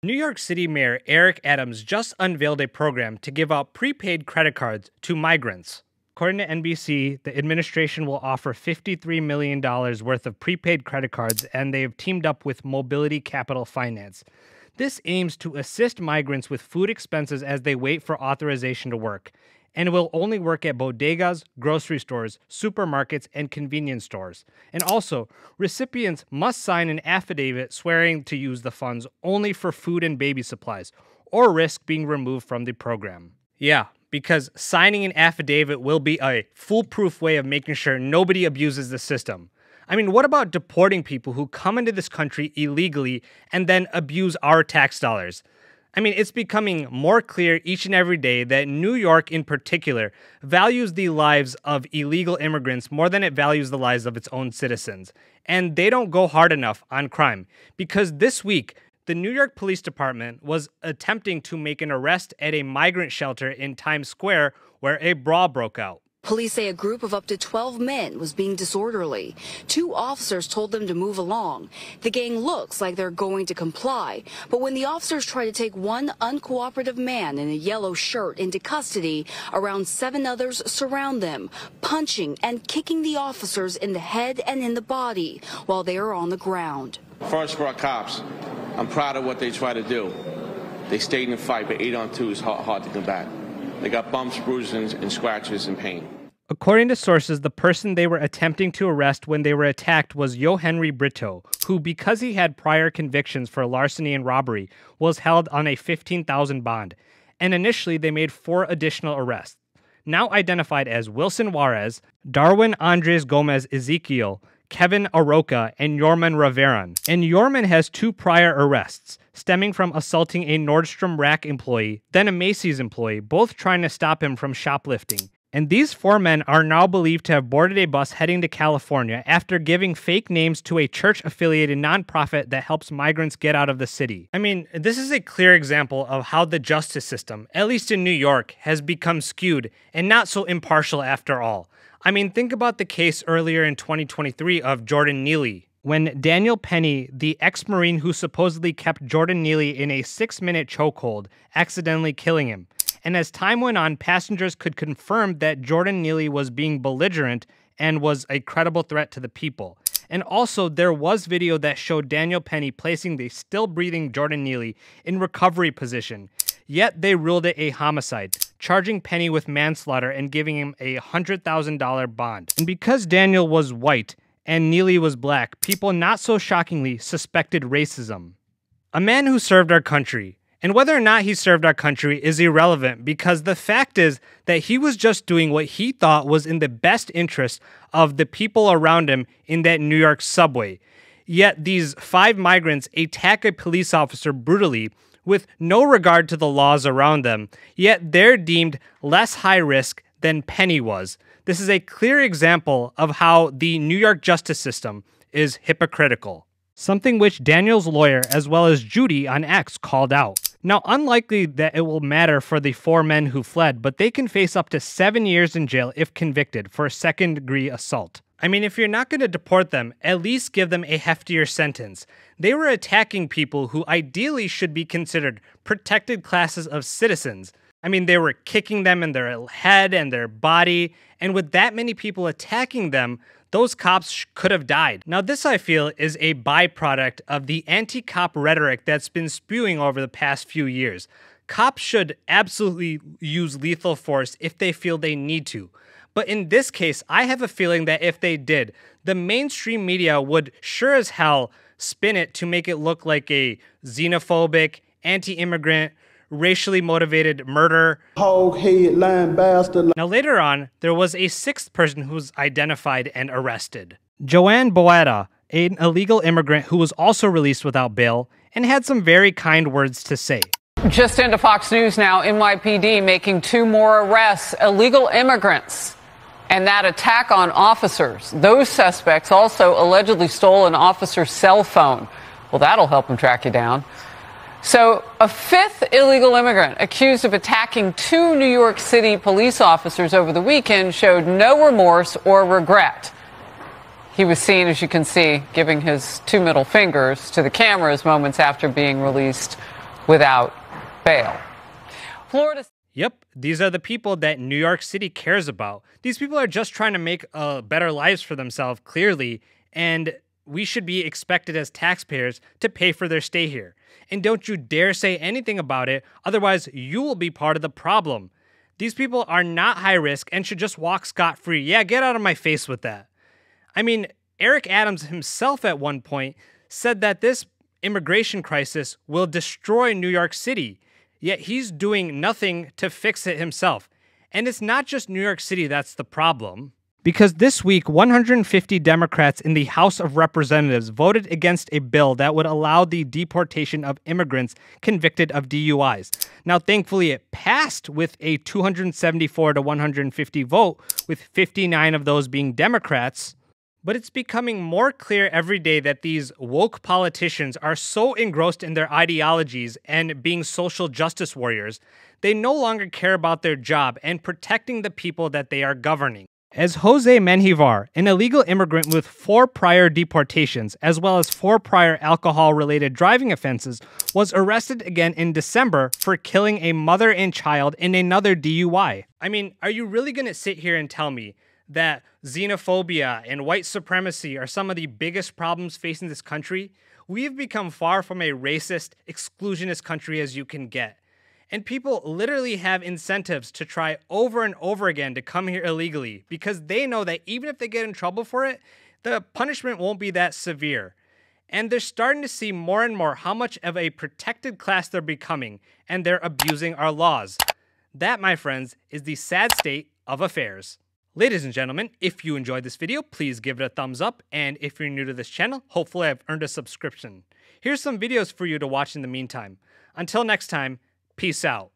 New York City Mayor Eric Adams just unveiled a program to give out prepaid credit cards to migrants. According to NBC, the administration will offer $53 million worth of prepaid credit cards, and they've teamed up with Mobility Capital Finance. This aims to assist migrants with food expenses as they wait for authorization to work, and will only work at bodegas, grocery stores, supermarkets, and convenience stores. And also, recipients must sign an affidavit swearing to use the funds only for food and baby supplies, or risk being removed from the program. Yeah, because signing an affidavit will be a foolproof way of making sure nobody abuses the system. I mean, what about deporting people who come into this country illegally and then abuse our tax dollars? I mean, it's becoming more clear each and every day that New York in particular values the lives of illegal immigrants more than it values the lives of its own citizens. And they don't go hard enough on crime, because this week, the New York Police Department was attempting to make an arrest at a migrant shelter in Times Square where a brawl broke out. Police say a group of up to 12 men was being disorderly. 2 officers told them to move along. The gang looks like they're going to comply, but when the officers try to take one uncooperative man in a yellow shirt into custody, around 7 others surround them, punching and kicking the officers in the head and in the body while they are on the ground. First, for our cops, I'm proud of what they try to do. They stayed in the fight, but 8-on-2 is hard to combat. They got bumps, bruises, and scratches and pain. According to sources, the person they were attempting to arrest when they were attacked was Yohenry Brito, who, because he had prior convictions for larceny and robbery, was held on a $15,000 bond. And initially, they made 4 additional arrests, now identified as Wilson Juarez, Darwin Andres Gomez Ezekiel, Kevin Aroca, and Yorman Raveron. And Yorman has 2 prior arrests, stemming from assaulting a Nordstrom Rack employee, then a Macy's employee, both trying to stop him from shoplifting. And these 4 men are now believed to have boarded a bus heading to California after giving fake names to a church-affiliated nonprofit that helps migrants get out of the city. I mean, this is a clear example of how the justice system, at least in New York, has become skewed and not so impartial after all. I mean, think about the case earlier in 2023 of Jordan Neely, when Daniel Penny, the ex-Marine who supposedly kept Jordan Neely in a 6-minute chokehold, accidentally killing him. And as time went on, passengers could confirm that Jordan Neely was being belligerent and was a credible threat to the people. And also, there was video that showed Daniel Penny placing the still-breathing Jordan Neely in recovery position. Yet they ruled it a homicide, charging Penny with manslaughter and giving him a $100,000 bond. And because Daniel was white and Neely was black, people not so shockingly suspected racism. A man who served our country. And whether or not he served our country is irrelevant, because the fact is that he was just doing what he thought was in the best interest of the people around him in that New York subway. Yet these 5 migrants attack a police officer brutally with no regard to the laws around them, yet they're deemed less high risk than Penny was. This is a clear example of how the New York justice system is hypocritical. Something which Daniel's lawyer, as well as Judy on X, called out. Now, unlikely that it will matter for the 4 men who fled, but they can face up to 7 years in jail if convicted for second-degree assault. I mean, if you're not going to deport them, at least give them a heftier sentence. They were attacking people who ideally should be considered protected classes of citizens. I mean, they were kicking them in their head and their body, and with that many people attacking them, those cops could have died. Now, this, I feel, is a byproduct of the anti-cop rhetoric that's been spewing over the past few years. Cops should absolutely use lethal force if they feel they need to. But in this case, I have a feeling that if they did, the mainstream media would sure as hell spin it to make it look like a xenophobic, anti-immigrant, racially motivated murder. Hog-head, lying bastard. Now later on, there was a 6th person who was identified and arrested. Joanne Boetta, an illegal immigrant who was also released without bail, and had some very kind words to say. Just into Fox News now, NYPD making 2 more arrests, illegal immigrants, and that attack on officers. Those suspects also allegedly stole an officer's cell phone. Well, that'll help them track you down. So a 5th illegal immigrant accused of attacking 2 New York City police officers over the weekend showed no remorse or regret. He was seen, as you can see, giving his 2 middle fingers to the cameras moments after being released without bail. Florida. Yep, these are the people that New York City cares about. These people are just trying to make better lives for themselves, clearly, and we should be expected as taxpayers to pay for their stay here. And don't you dare say anything about it, otherwise you will be part of the problem. These people are not high risk and should just walk scot-free. Yeah, get out of my face with that. I mean, Eric Adams himself at one point said that this immigration crisis will destroy New York City, yet he's doing nothing to fix it himself. And it's not just New York City that's the problem. Because this week, 150 Democrats in the House of Representatives voted against a bill that would allow the deportation of immigrants convicted of DUIs. Now, thankfully, it passed with a 274 to 150 vote, with 59 of those being Democrats. But it's becoming more clear every day that these woke politicians are so engrossed in their ideologies and being social justice warriors, they no longer care about their job and protecting the people that they are governing. As Jose Menjivar, an illegal immigrant with 4 prior deportations, as well as 4 prior alcohol-related driving offenses, was arrested again in December for killing a mother and child in another DUI. I mean, are you really going to sit here and tell me that xenophobia and white supremacy are some of the biggest problems facing this country? We've become far from a racist, exclusionist country as you can get. And people literally have incentives to try over and over again to come here illegally because they know that even if they get in trouble for it, the punishment won't be that severe. And they're starting to see more and more how much of a protected class they're becoming, and they're abusing our laws. That, my friends, is the sad state of affairs. Ladies and gentlemen, if you enjoyed this video, please give it a thumbs up. And if you're new to this channel, hopefully I've earned a subscription. Here's some videos for you to watch in the meantime. Until next time, peace out.